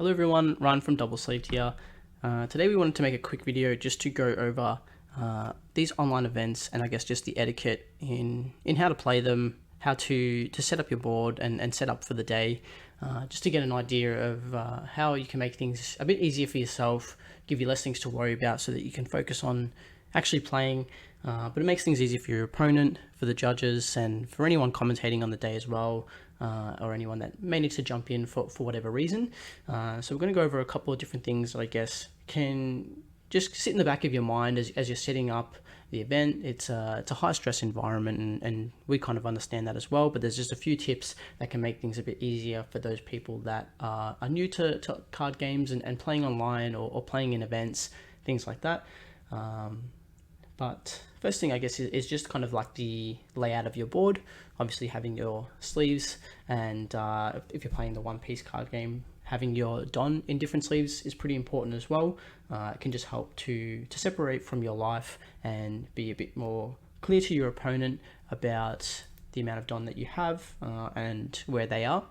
Hello everyone, Ryan from Double Sleeved here. Today we wanted to make a quick video just to go over these online events and I guess just the etiquette in how to play them, how to set up your board and set up for the day, just to get an idea of how you can make things a bit easier for yourself, give you less things to worry about so that you can focus on actually playing, but it makes things easier for your opponent, for the judges, and for anyone commentating on the day as well, or anyone that may need to jump in for whatever reason. So we're going to go over a couple of different things that I guess can just sit in the back of your mind as you're setting up the event. It's a high stress environment and we kind of understand that as well, but there's just a few tips that can make things a bit easier for those people that are new to card games and playing online or playing in events, things like that. But first thing I guess is just kind of like the layout of your board. Obviously having your sleeves, and if you're playing the one-piece card game, having your Don in different sleeves is pretty important as well. It can just help to separate from your life and be a bit more clear to your opponent about the amount of Don that you have and where they are,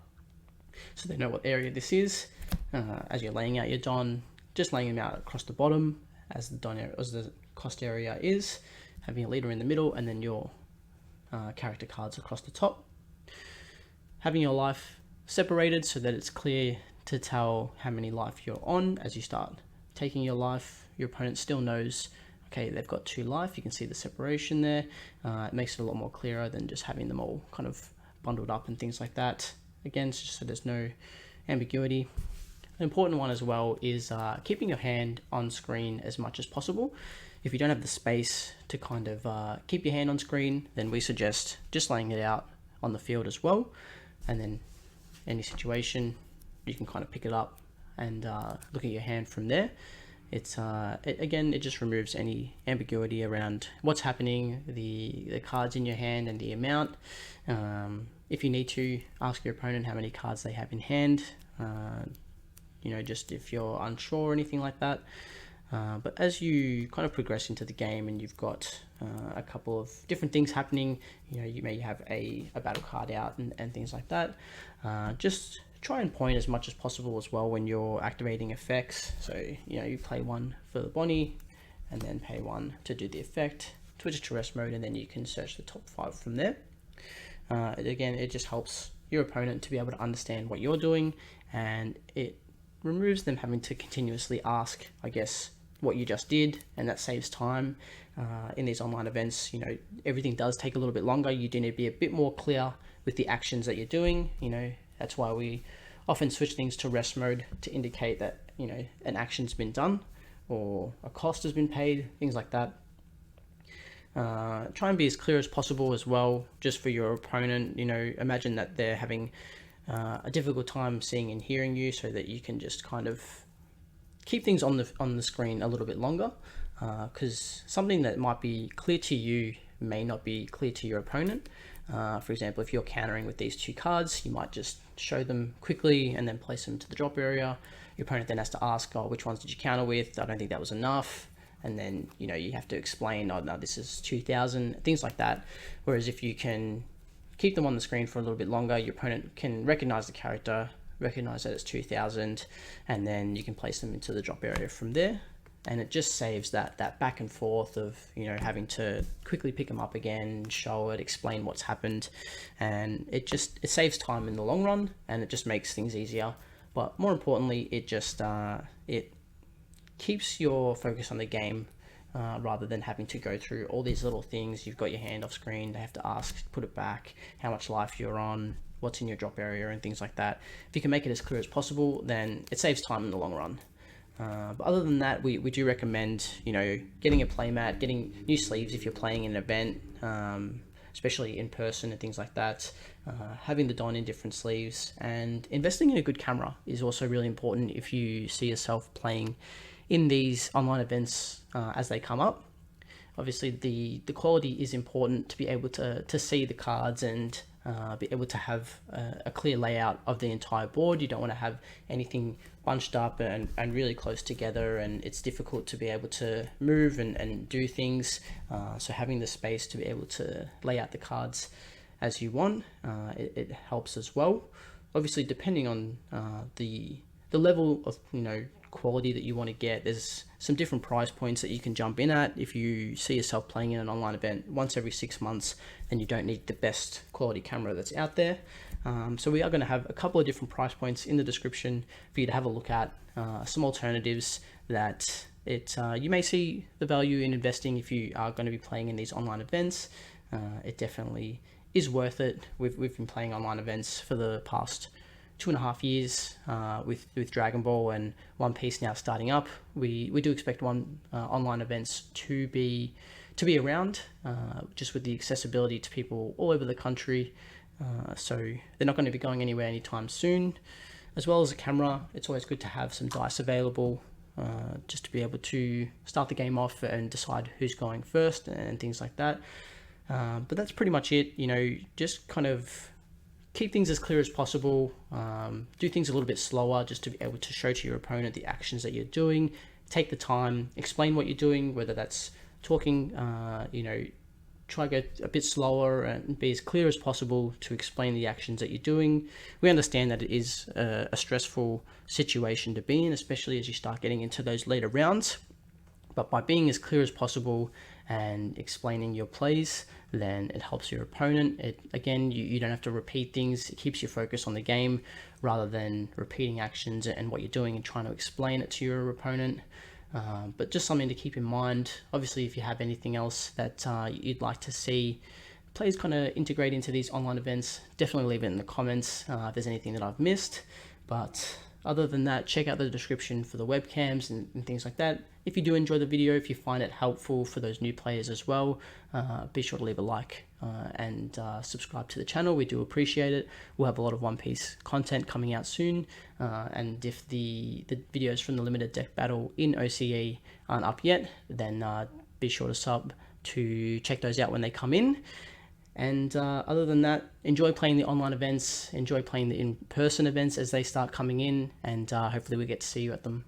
so they know what area this is. As you're laying out your Don, just laying them out across the bottom as the Don area, as the cost area is, having a leader in the middle, and then your character cards across the top. Having your life separated so that it's clear to tell how many life you're on. As you start taking your life, your opponent still knows, okay, they've got 2 life. You can see the separation there. It makes it a lot more clearer than just having them all kind of bundled up and things like that. Again, just so there's no ambiguity. An important one as well is keeping your hand on screen as much as possible. If you don't have the space to kind of keep your hand on screen, then we suggest just laying it out on the field as well. And then any situation, you can kind of pick it up and look at your hand from there. It's again, it just removes any ambiguity around what's happening, the cards in your hand and the amount. If you need to, ask your opponent how many cards they have in hand. Just if you're unsure or anything like that. But as you kind of progress into the game and you've got a couple of different things happening, you may have a battle card out and things like that. Just try and point as much as possible as well when you're activating effects. So, you play one for the Bonnie and then pay one to do the effect, switch to rest mode, and then you can search the top 5 from there. Again, it just helps your opponent to be able to understand what you're doing, and it removes them having to continuously ask, I guess, what you just did, and that saves time. In these online events, everything does take a little bit longer. You do need to be a bit more clear with the actions that you're doing. That's why we often switch things to rest mode to indicate that, an action's been done or a cost has been paid, things like that. Try and be as clear as possible as well, just for your opponent. Imagine that they're having a difficult time seeing and hearing you, so that you can just kind of keep things on the screen a little bit longer, because something that might be clear to you may not be clear to your opponent. For example, if you're countering with these 2 cards, you might just show them quickly and then place them to the drop area. Your opponent then has to ask, oh, which ones did you counter with? I don't think that was enough. And then, you have to explain, oh, no, this is 2,000, things like that. Whereas if you can keep them on the screen for a little bit longer, your opponent can recognize the character, recognize that it's 2,000, and then you can place them into the drop area from there. And it just saves that back and forth of, having to quickly pick them up again, show it, explain what's happened. And it saves time in the long run, and it just makes things easier. But more importantly, it just, it keeps your focus on the game, rather than having to go through all these little things. You've got your hand off screen, they have to ask, put it back, how much life you're on, what's in your drop area, and things like that. If you can make it as clear as possible, then it saves time in the long run. But other than that, we do recommend, getting a playmat, getting new sleeves if you're playing in an event, especially in person and things like that. Having the Don in different sleeves, and investing in a good camera is also really important if you see yourself playing in these online events as they come up. Obviously, the quality is important to be able to see the cards and be able to have a clear layout of the entire board. You don't want to have anything bunched up and really close together, and it's difficult to be able to move and do things. So having the space to be able to lay out the cards as you want, it helps as well. Obviously, depending on the the level of, quality that you want to get. There's some different price points that you can jump in at. If you see yourself playing in an online event once every 6 months, then you don't need the best quality camera that's out there. So we are going to have a couple of different price points in the description for you to have a look at, some alternatives that you may see the value in investing if you are going to be playing in these online events. It definitely is worth it. We've been playing online events for the past 2.5 years with Dragon Ball and One Piece now starting up. We do expect online events to be around, just with the accessibility to people all over the country. So they're not going to be going anywhere anytime soon. As well as a camera, it's always good to have some dice available, just to be able to start the game off and decide who's going first and things like that. But that's pretty much it. Just kind of keep things as clear as possible, do things a little bit slower just to be able to show to your opponent the actions that you're doing. Take the time, explain what you're doing, whether that's talking, try to go a bit slower and be as clear as possible to explain the actions that you're doing. We understand that it is a stressful situation to be in, especially as you start getting into those later rounds. But by being as clear as possible and explaining your plays, then it helps your opponent. You don't have to repeat things. It keeps you focused on the game rather than repeating actions and what you're doing and trying to explain it to your opponent. But just something to keep in mind. Obviously, if you have anything else that you'd like to see players kind of integrate into these online events, definitely leave it in the comments if there's anything that I've missed. But other than that, check out the description for the webcams and things like that. If you do enjoy the video, if you find it helpful for those new players as well, be sure to leave a like and subscribe to the channel. We do appreciate it. We'll have a lot of One Piece content coming out soon. And if the videos from the limited deck battle in OCE aren't up yet, then be sure to sub to check those out when they come in. And other than that, enjoy playing the online events, enjoy playing the in-person events as they start coming in, and hopefully we get to see you at them.